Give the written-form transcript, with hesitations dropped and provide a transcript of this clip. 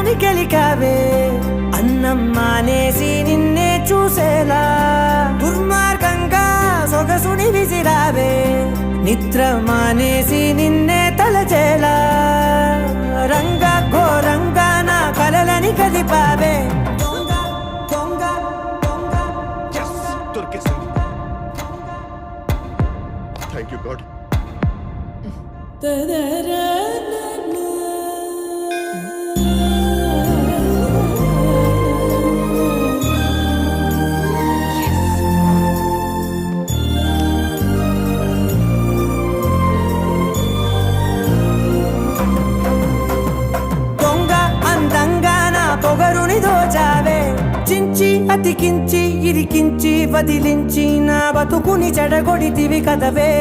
కలని కలికావే అన్నం మానేసి నిన్నే చూసేలా దుర్మార్గంగా సొగసుని విసిరావే నిద్ర మానేసి నిన్నే తలచేలా రంగ ఘోరంగా నా కలలని కదిపావే దొంగ దొంగ దొంగ దొరికేసింది. Thank you God. పొగరుని దోచావే చించి అతికించి ఇరికించి వదిలించి నా బతుకుని చెడగొడితివి కదవే